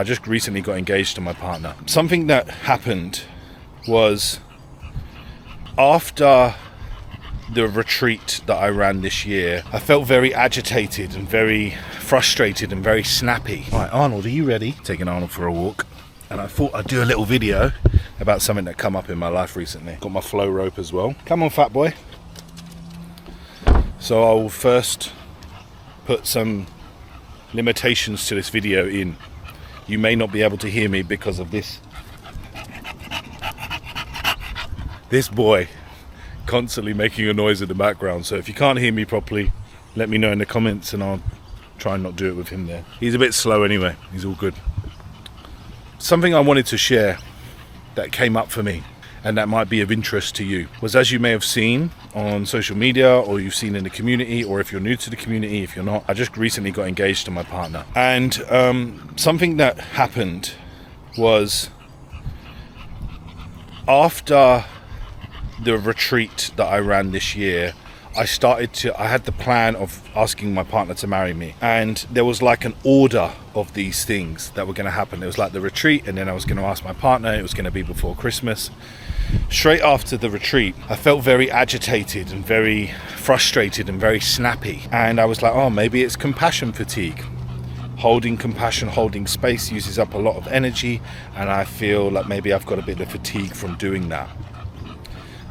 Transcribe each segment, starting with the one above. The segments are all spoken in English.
I just recently got engaged to my partner. Something that happened was after the retreat that I ran this year, I felt very agitated and very frustrated and very snappy. All right, Arnold, are you ready? Taking Arnold for a walk. And I thought I'd do a little video about something that come up in my life recently. Got my flow rope as well. Come on, fat boy. So I'll first put some limitations to this video in. You may not be able to hear me because of this boy constantly making a noise in the background. So if you can't hear me properly, let me know in the comments and I'll try and not do it with him there. He's a bit slow anyway, he's all good. Something I wanted to share that came up for me and that might be of interest to you was, as you may have seen on social media or you've seen in the community, or if you're new to the community, if you're not, I just recently got engaged to my partner. And something that happened was after the retreat that I ran this year, I had the plan of asking my partner to marry me, and there was like an order of these things that were going to happen. It was like the retreat, and then I was going to ask my partner. It was going to be before Christmas. Straight after the retreat, I felt very agitated and very frustrated and very snappy, and I was like, oh, maybe it's compassion fatigue. Holding compassion, holding space uses up a lot of energy, and I feel like maybe I've got a bit of fatigue from doing that.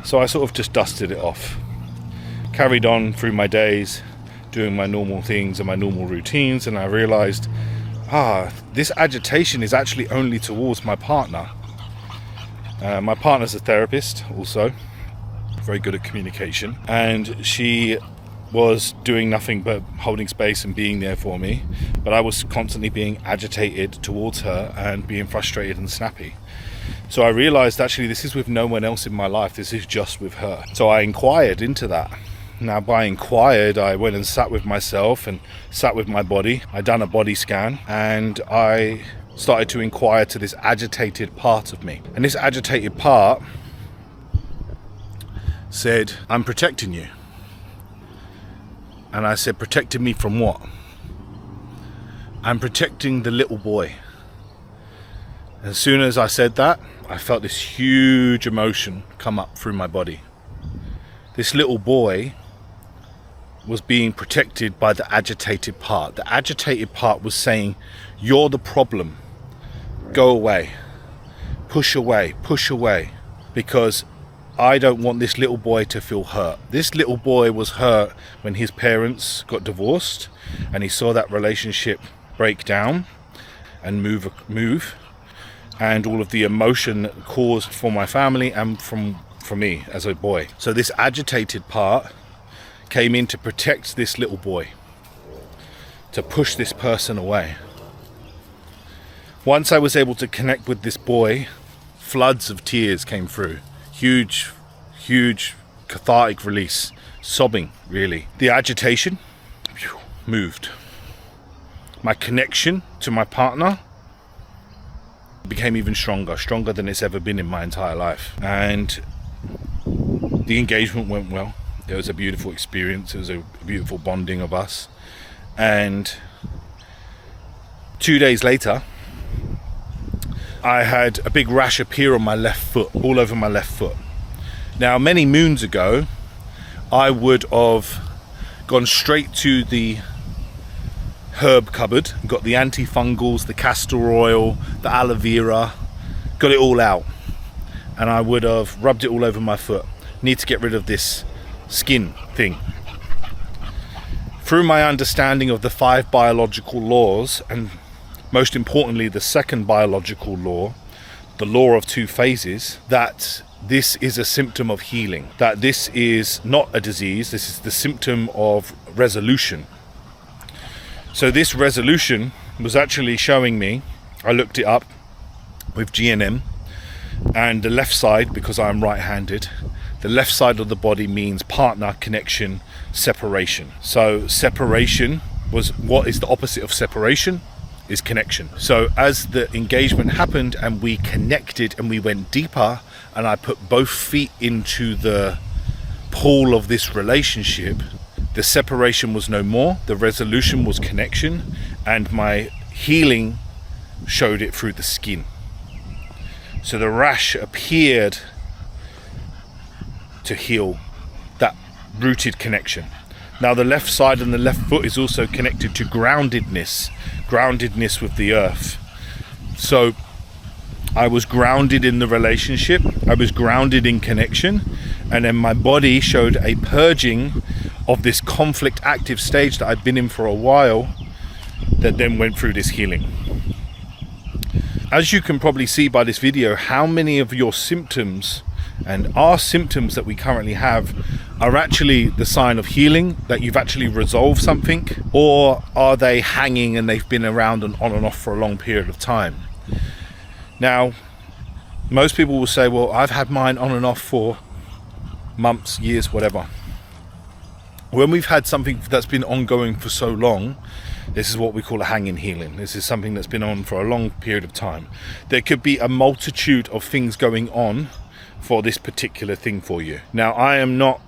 So I sort of just dusted it off. Carried on through my days, doing my normal things and my normal routines, and I realized, this agitation is actually only towards my partner. My partner's a therapist also, very good at communication, and she was doing nothing but holding space and being there for me, but I was constantly being agitated towards her and being frustrated and snappy. So I realized actually this is with no one else in my life, this is just with her. So I inquired into that. Now by inquired, I went and sat with myself and sat with my body. I done a body scan and I started to inquire to this agitated part of me. And this agitated part said, I'm protecting you. And I said, protecting me from what? I'm protecting the little boy. As soon as I said that, I felt this huge emotion come up through my body. This little boy was being protected by the agitated part. The agitated part was saying, you're the problem. Go away. Push away. Push away. Because I don't want this little boy to feel hurt. This little boy was hurt when his parents got divorced and he saw that relationship break down and move, and all of the emotion that caused for my family and for me as a boy. So this agitated part came in to protect this little boy, to push this person away. Once I was able to connect with this boy, floods of tears came through. Huge cathartic release, sobbing really. The agitation moved. My connection to my partner became even stronger than it's ever been in my entire life. And the engagement went well. It was a beautiful experience. It was a beautiful bonding of us. And 2 days later, I had a big rash appear on my left foot, all over my left foot. Now, many moons ago, I would have gone straight to the herb cupboard, got the antifungals, the castor oil, the aloe vera, got it all out, and I would have rubbed it all over my foot. Need to get rid of this skin thing. Through my understanding of the 5 biological laws, and most importantly the second biological law, the law of 2 phases, that this is a symptom of healing, that this is not a disease, this is the symptom of resolution. So this resolution was actually showing me, I looked it up with GNM, and the left side, because I'm right-handed, the left side of the body means partner, connection, separation. So separation was, what is the opposite of separation? Is connection. So as the engagement happened and we connected and we went deeper, and I put both feet into the pool of this relationship, the separation was no more, the resolution was connection, and my healing showed it through the skin. So the rash appeared to heal that rooted connection. Now the left side and the left foot is also connected to groundedness with the earth. So I was grounded in the relationship, I was grounded in connection, and then my body showed a purging of this conflict active stage that I'd been in for a while, that then went through this healing. As you can probably see by this video, how many of your symptoms and our symptoms that we currently have are actually the sign of healing, that you've actually resolved something, or are they hanging and they've been around and on and off for a long period of time. Now, most people will say, well, I've had mine on and off for months, years, whatever. When we've had something that's been ongoing for so long, this is what we call a hanging healing. This is something that's been on for a long period of time. There could be a multitude of things going on for this particular thing for you. Now, I am not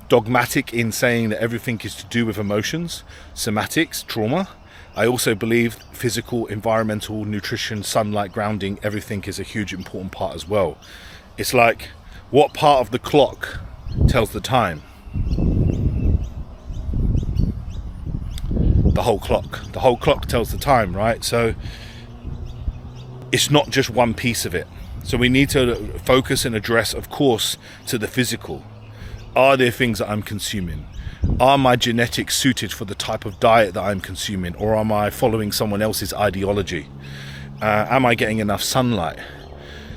dogmatic in saying that everything is to do with emotions, somatics, trauma. I also believe physical, environmental, nutrition, sunlight, grounding, everything is a huge important part as well. It's like, what part of the clock tells the time? The whole clock. The whole clock tells the time, right? So it's not just one piece of it. So we need to focus and address, of course, to the physical. Are there things that I'm consuming? Are my genetics suited for the type of diet that I'm consuming? Or am I following someone else's ideology? Am I getting enough sunlight?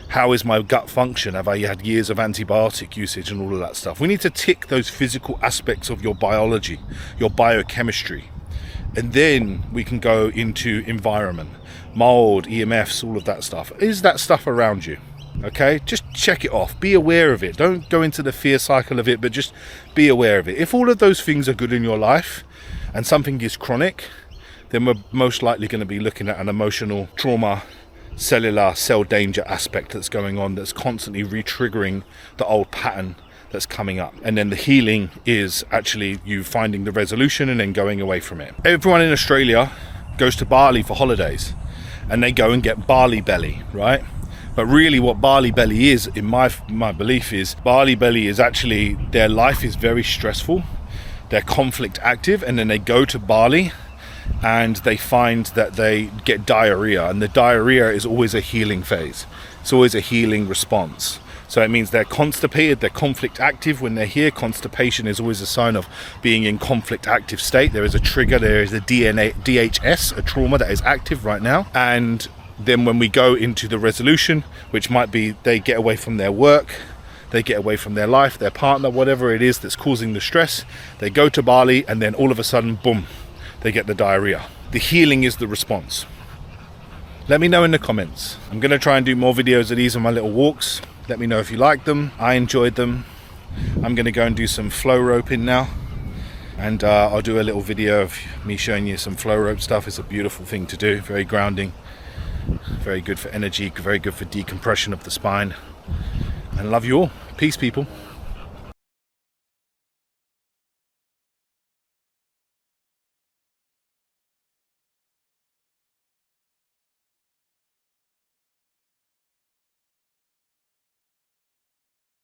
How is my gut function? Have I had years of antibiotic usage and all of that stuff? We need to tick those physical aspects of your biology, your biochemistry. And then we can go into environment, mold, EMFs, all of that stuff. Is that stuff around you? Okay, just check it off. Be aware of it. Don't go into the fear cycle of it, but just be aware of it. If all of those things are good in your life and something is chronic, then we're most likely going to be looking at an emotional trauma, cellular, cell danger aspect that's going on, that's constantly re-triggering the old pattern that's coming up. And then the healing is actually you finding the resolution and then going away from it. Everyone in Australia goes to Bali for holidays and they go and get Bali belly, right? But really what Bali belly is, in my belief, is Bali belly is actually their life is very stressful, they're conflict active, and then they go to Bali and they find that they get diarrhea, and the diarrhea is always a healing phase. It's always a healing response. So it means they're constipated, they're conflict active. When they're here, constipation is always a sign of being in conflict active state. There is a trigger, there is a DHS, a trauma that is active right now. And then when we go into the resolution, which might be they get away from their work, they get away from their life, their partner, whatever it is that's causing the stress, they go to Bali and then all of a sudden, boom, they get the diarrhea. The healing is the response. Let me know in the comments. I'm going to try and do more videos of these on my little walks. Let me know if you like them. I enjoyed them. I'm going to go and do some flow roping now. And I'll do a little video of me showing you some flow rope stuff. It's a beautiful thing to do. Very grounding. Very good for energy. Very good for decompression of the spine. And love you all. Peace, people.